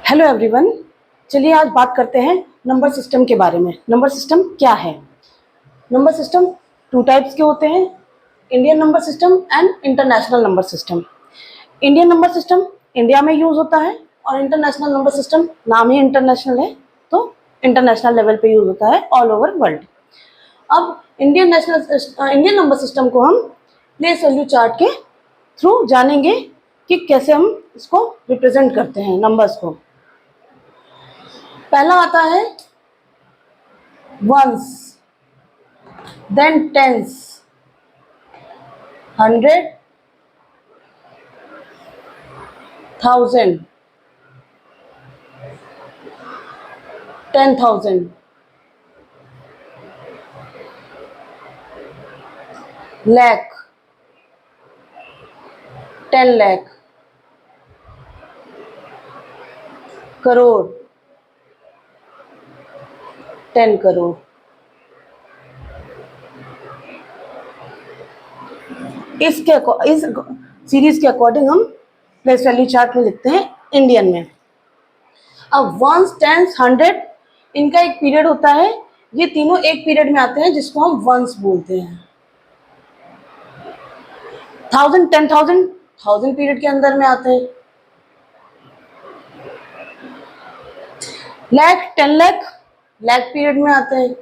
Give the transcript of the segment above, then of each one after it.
Hello everyone. चलिए आज बात करते हैं नंबर सिस्टम के बारे में। नंबर सिस्टम क्या है? नंबर सिस्टम टू टाइप्स के होते हैं, Indian number system and international number system. Indian number system India में यूज़ होता है और इंटरनेशनल नंबर सिस्टम, नाम ही इंटरनेशनल है तो इंटरनेशनल लेवल पे यूज़ होता है ऑल ओवर वर्ल्ड। अब इंडियन नंबर सिस्टम को हम प्लेस वैल्यू चार्ट के थ्रू जानेंगे कि कैसे हम इसको रिप्रेजेंट करते हैं नंबर्स को। पहला आता है ones, then tens, 100, 1000, 10,000, lakh, 10 lakh, crore, 10 crore. इस सीरीज के अकॉर्डिंग हम प्लेस वैल्यू चार्ट में लिखते हैं इंडियन में। अब वंस, टेंस, 100 इनका एक पीरियड होता है, ये तीनों एक पीरियड में आते हैं जिसको हम वंस बोलते हैं। 1000, 10,000 1000 पीरियड के अंदर में आते हैं। लाख, 10 लाख लाख पीरियड में आते हैं।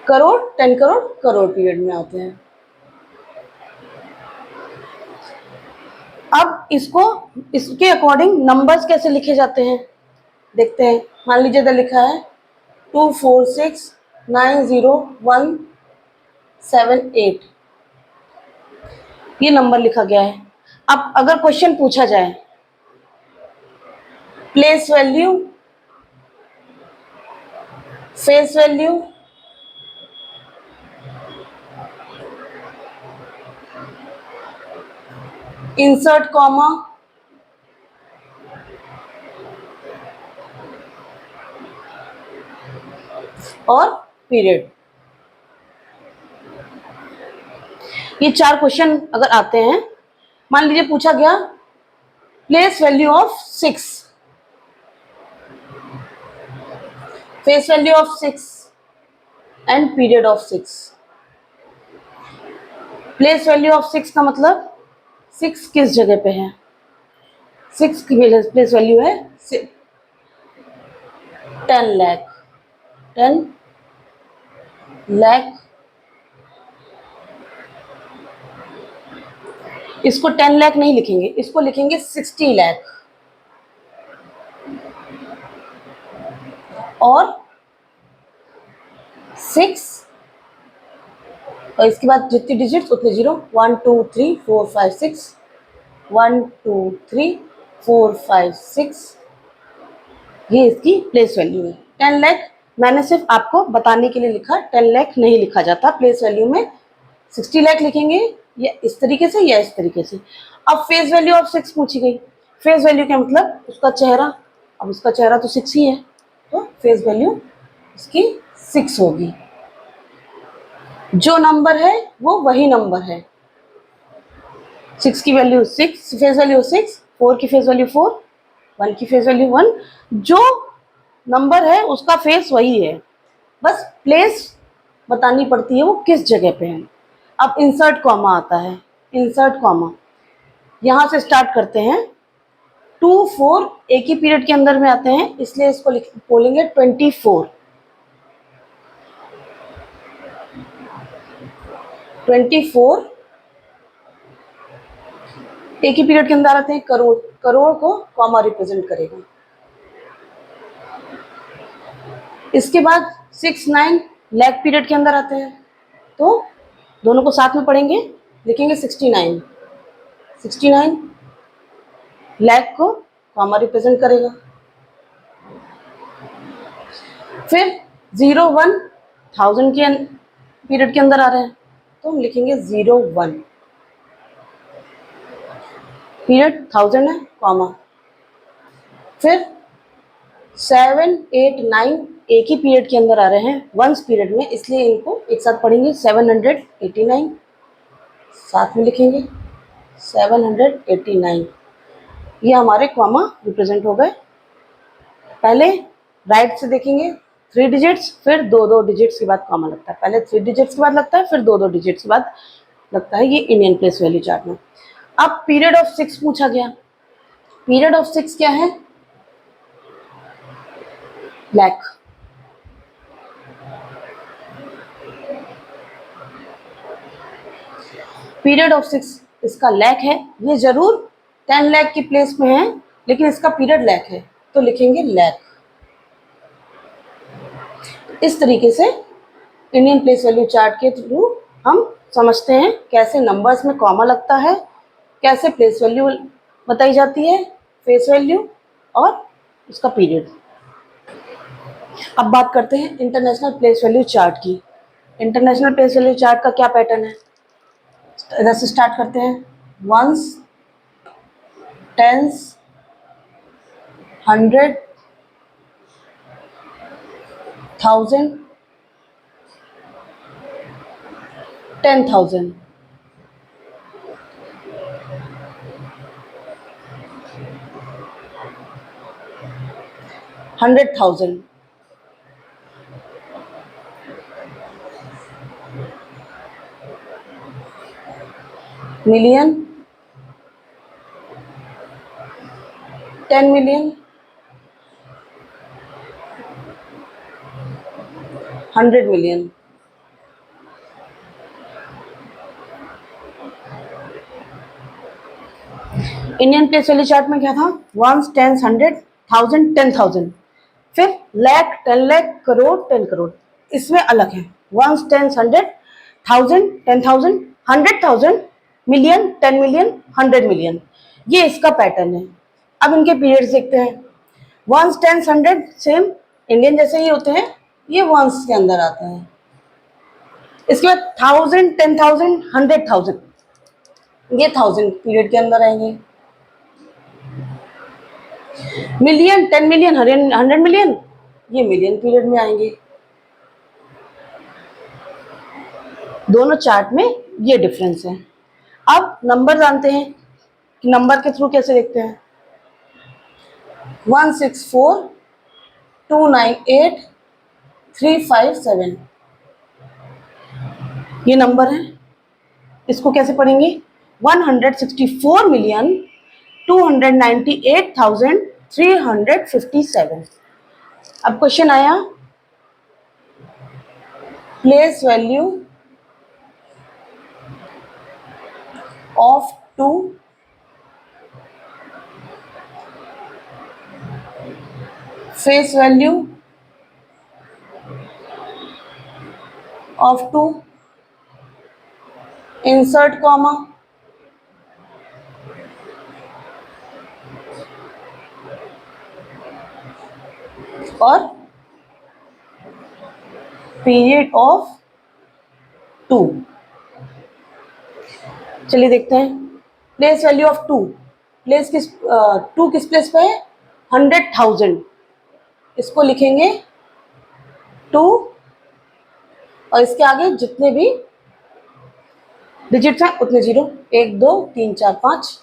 करोड़, 10 करोड़ करोड़ पीरियड में आते हैं। अब इसके अकॉर्डिंग नंबर्स कैसे लिखे जाते हैं देखते हैं। मान लीजिए इधर लिखा है 246901778, ये नंबर लिखा गया है। अब अगर क्वेश्चन पूछा जाए place value, face value, insert comma, और पीरियड, ये 4 क्वेश्चन अगर आते हैं, मान लीजिए पूछा गया place value of 6, face value of 6 and period of 6। Place value of 6 का मतलब 6 किस जगह पे है, 6 की प्लेस वैल्यू है 10 लाख, 10 लाख। इसको 10 लाख नहीं लिखेंगे, इसको लिखेंगे 60 लाख। और 6 और इसके बाद जितनी डिजिट्स उतने जीरो, 1 2 3 4 5 6, 1 2 3 4 5 6, ये इसकी प्लेस वैल्यू है। 10 लाख मैंने सिर्फ आपको बताने के लिए लिखा, 10 लाख नहीं लिखा जाता प्लेस वैल्यू में। 60 लाख लिखेंगे या इस तरीके से या इस तरीके से। अब फेस वैल्यू ऑफ 6 पूछी गई। फेस वैल्यू का मतलब उसका चेहरा, अब उसका चेहरा तो 6 ही है तो फेस वैल्यू उसकी 6 होगी। जो नंबर है वो वही नंबर है। 6 की वैल्यू 6, फेस वैल्यू 6, 4 की फेस वैल्यू 4, 1 की फेस वैल्यू 1। जो नंबर है उसका फेस वही है, बस प्लेस बतानी पड़ती है वो किस जगह पे है। अब इंसर्ट कॉमा आता है। इंसर्ट कॉमा यहाँ से स्टार्ट करते हैं। 2 4 एक ही पीरियड के अंदर में आते हैं, इसलिए इसको बोलेंगे 24। 24 एक ही पीरियड के अंदर आते हैं। करोड़, करोड़ को कॉमा रिप्रेजेंट करेगा। इसके बाद 6 9 लाख पीरियड के अंदर आते हैं, तो दोनों को साथ में पढ़ेंगे, लिखेंगे 69। 69 लाख को कॉमा रिप्रेजेंट करेगा। फिर 0 1 1000 के पीरियड के अंदर आ रहे हैं तो हम लिखेंगे 0 1, पीरियड 1000 है, कॉमा। फिर 7 8 9 एक ही पीरियड के अंदर आ रहे हैं, वंस पीरियड में, इसलिए इनको एक साथ पढ़ेंगे। 789 साथ में लिखेंगे 789। ये हमारे कॉमा रिप्रेजेंट हो गए। पहले राइट से देखेंगे 3 डिजिट्स, फिर 2-2 डिजिट्स के बाद कॉमा लगता है। पहले 3 डिजिट्स के बाद लगता है, फिर 2-2 डिजिट्स के बाद लगता है। ये इंडियन प्लेस वैल्यू चार्ट में। अब पीरियड ऑफ 6 पूछा गया। पीरियड ऑफ 6 क्या है? लैक। पीरियड ऑफ 6 इसका लैक है। ये जरूर 10 लाख की प्लेस में है, लेकिन इसका पीरियड लैक है, तो लिखेंगे लैक। इस तरीके से इंडियन प्लेस वैल्यू चार्ट के थ्रू हम समझते हैं कैसे नंबर्स में कॉमा लगता है, कैसे प्लेस वैल्यू बताई जाती है, फेस वैल्यू और उसका पीरियड। अब बात करते हैं इंटरनेशनल प्लेस वैल्यू चार्ट की। इंटरनेशनल प्लेस वैल्यू चार्ट का क्या पैटर्न है? इधर से स्टार्ट करते हैं। Ones, tens, 100, 1000, 10,000। Hundred thousand, million, 10 million, 100 million. Indian place value chart में क्या था? Ones, tens, 100, 1000, 10,000। फिर लाख, 10 लाख, करोड़, 10 करोड़। इसमें अलग है। Ones, tens, 100, 1000, 10,000, 100,000, million, 10 million, 100 million. ये इसका पैटर्न है। अब इनके पीरियड्स देखते हैं। वंस, टेंस, 100 सेम इंडियन जैसे ही होते हैं, ये वंस के अंदर आता है। इसके बाद 1000, 10,000, 100,000, ये 1000 पीरियड के अंदर आएंगे। मिलियन, 10 मिलियन, 100 मिलियन, ये मिलियन पीरियड में आएंगे। दोनों चार्ट में ये डिफरेंस है। अब नंबर जानते हैं कि नंबर के थ्रू कैसे देखते हैं। 164298357 ये नंबर है। इसको कैसे पढ़ेंगे? 164,298,357। अब क्वेश्चन आया, place value of 2 face value of 2 insert comma और पीरियड ऑफ 2। चलिए देखते हैं। प्लेस वैल्यू ऑफ 2, प्लेस किस 2 किस प्लेस पे है? 100,000। इसको लिखेंगे 2 और इसके आगे जितने भी डिजिट्स हैं उतने जीरो। 1 2 3 4 5,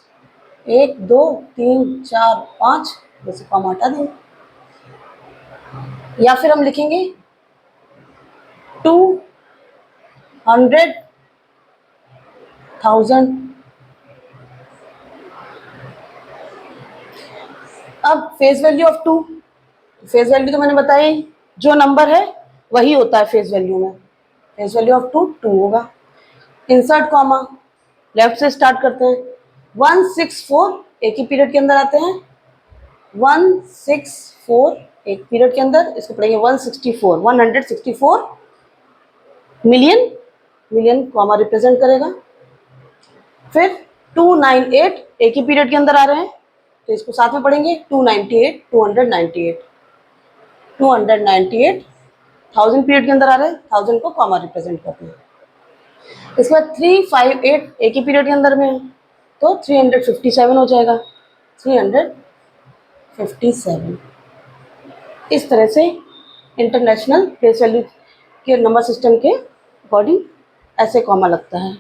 1 2 3 4 5, जैसे कॉमा हटा देंगे। या फिर हम लिखेंगे 200,000। अब face value of 2, face value तो मैंने बताई, जो नंबर है वही होता है फेस वैल्यू में। फेस वैल्यू ऑफ 2 2 होगा। इंसर्ट कॉमा, लेफ्ट से स्टार्ट करते हैं। 164 एक ही पीरियड के अंदर आते हैं। 164 एक पीरियड के अंदर, इसको पढ़ेंगे 164, 164 मिलियन, मिलियन कॉमा रिप्रेजेंट करेगा। फिर 298 एक ही पीरियड के अंदर आ रहे हैं, तो इसको साथ में पढ़ेंगे 298, 298, 298 1000 पीरियड के अंदर आ रहे हैं, 1000 को कॉमा रिप्रेजेंट करते हैं। इसके बाद 358 एक ही पीरियड के अंदर में है, तो 357 हो जाएगा। 357। इस तरह से इंटरनेशनल प्लेस वैल्यू के नंबर सिस्टम के अकॉर्डिंग ऐसे कॉमा लगता है।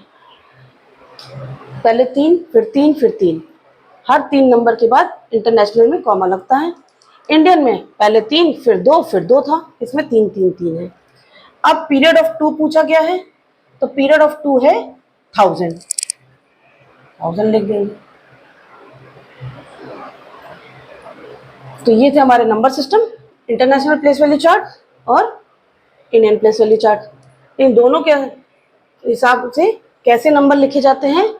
पहले 3, फिर 3, फिर 3। हर 3 नंबर के बाद इंटरनेशनल में कॉमा लगता है। इंडियन में पहले 3 फिर 2 था, इसमें 3 3 3 है। अब पीरियड ऑफ 2 पूछा गया है, तो पीरियड ऑफ 2 है 1000 लिख देंगे। तो ये थे हमारे number system, international place value chart और इंडियन प्लेस वैल्यू चार्ट। इन दोनों के हिसाब से कैसे नंबर लिखे जाते हैं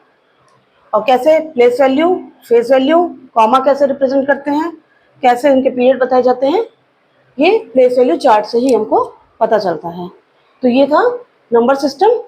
और कैसे place value, face value, comma कैसे रिप्रेजेंट करते हैं, कैसे इनके पीरियड बताए जाते हैं, ये प्लेस वैल्यू चार्ट से ही हमको पता चलता है। तो ये था नंबर सिस्टम